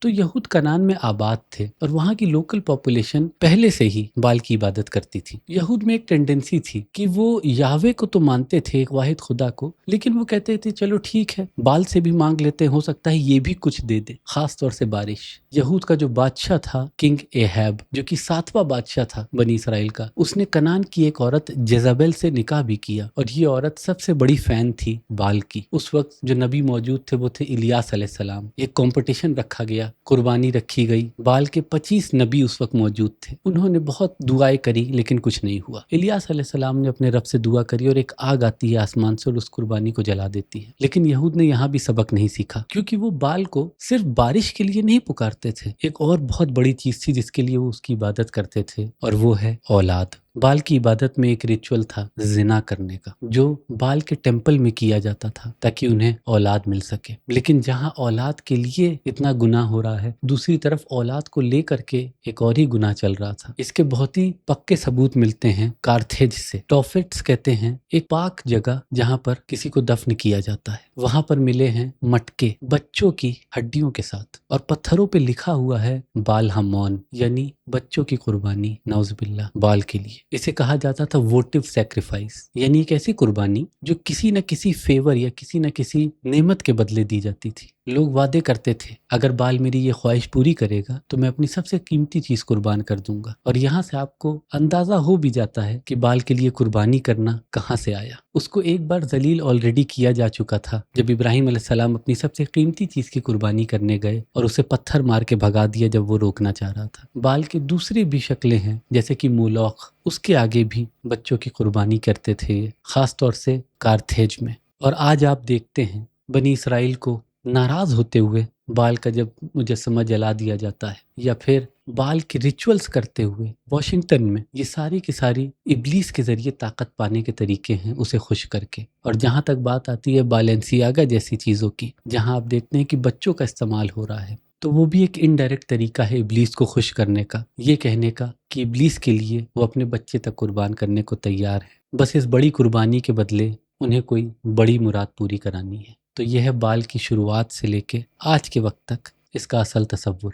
تو یہود کنعان میں آباد تھے اور وہاں کی لوکل پاپولیشن پہلے سے ہی بال کی عبادت کرتی تھی۔ یہود میں ایک ٹینڈنسی تھی کہ وہ یاوے کو تو مانتے تھے، ایک واحد خدا کو، لیکن وہ کہتے تھے چلو ٹھیک ہے، بال سے بھی مانگ لیتے ہیں، ہو سکتا ہے یہ بھی کچھ دے دے، خاص طور سے بارش۔ یہود کا جو بادشاہ تھا کنگ ایہاب، جو کہ 7واں بادشاہ تھا بنی اسرائیل کا، اس نے کنعان کی ایک عورت جیزابیل سے نکاح بھی کیا، اور یہ عورت سب سے بڑی فین تھی بال کی۔ اس وقت جو نبی موجود تھے وہ تھے الیاس علیہ السلام۔ ایک کمپٹیشن رکھا گیا، قربانی رکھی گئی، بال کے 25 نبی اس وقت موجود تھے۔ انہوں نے بہت دعائیں کری لیکن کچھ نہیں ہوا۔ الیاس علیہ السلام نے اپنے رب سے دعا کری اور ایک آگ آتی ہے آسمان سے اور اس قربانی کو جلا دیتی ہے۔ لیکن یہود نے یہاں بھی سبق نہیں سیکھا، کیونکہ وہ بال کو صرف بارش کے لیے نہیں پکارتے تھے، ایک اور بہت بڑی چیز تھی جس کے لیے وہ اس کی عبادت کرتے تھے، اور وہ ہے اولاد۔ بال کی عبادت میں ایک ریچول تھا زنا کرنے کا، جو بال کے ٹیمپل میں کیا جاتا تھا تاکہ انہیں اولاد مل سکے۔ لیکن جہاں اولاد کے لیے اتنا گناہ ہو رہا ہے، دوسری طرف اولاد کو لے کر کے ایک اور ہی گناہ چل رہا تھا۔ اس کے بہت ہی پکے ثبوت ملتے ہیں کارتھیج سے۔ ٹوفٹس کہتے ہیں ایک پاک جگہ جہاں پر کسی کو دفن کیا جاتا ہے، وہاں پر ملے ہیں مٹکے بچوں کی ہڈیوں کے ساتھ، اور پتھروں پہ لکھا ہوا ہے بال ہمون، یعنی بچوں کی قربانی، نعوذ باللہ، بال کے لیے۔ اسے کہا جاتا تھا ووٹیو سیکریفائس، یعنی ایک ایسی قربانی جو کسی نہ کسی فیور یا کسی نہ کسی نعمت کے بدلے دی جاتی تھی۔ لوگ وعدے کرتے تھے اگر بال میری یہ خواہش پوری کرے گا تو میں اپنی سب سے قیمتی چیز قربان کر دوں گا، اور یہاں سے آپ کو اندازہ ہو بھی جاتا ہے کہ بال کے لیے قربانی کرنا کہاں سے آیا۔ اس کو ایک بار ذلیل آلریڈی کیا جا چکا تھا، جب ابراہیم علیہ السلام اپنی سب سے قیمتی چیز کی قربانی کرنے گئے اور اسے پتھر مار کے بھگا دیا جب وہ روکنا چاہ رہا تھا۔ بال کی دوسری بھی شکلیں ہیں، جیسے کہ مولوخ، اس کے آگے بھی بچوں کی قربانی کرتے تھے، خاص طور سے کارتھیج میں۔ اور آج آپ دیکھتے ہیں بنی اسرائیل کو ناراض ہوتے ہوئے بال کا جب مجسمہ جلا دیا جاتا ہے، یا پھر بال کے ریچولز کرتے ہوئے واشنگٹن میں، یہ ساری کی ساری ابلیس کے ذریعے طاقت پانے کے طریقے ہیں اسے خوش کر کے۔ اور جہاں تک بات آتی ہے بالینسیاگا جیسی چیزوں کی، جہاں آپ دیکھتے ہیں کہ بچوں کا استعمال ہو رہا ہے، تو وہ بھی ایک انڈائریکٹ طریقہ ہے ابلیس کو خوش کرنے کا، یہ کہنے کا کہ ابلیس کے لیے وہ اپنے بچے تک قربان کرنے کو تیار ہے، بس اس بڑی قربانی کے بدلے انہیں کوئی بڑی مراد پوری کرانی ہے۔ تو یہ ہے بال کی شروعات سے لے کے آج کے وقت تک اس کا اصل تصور۔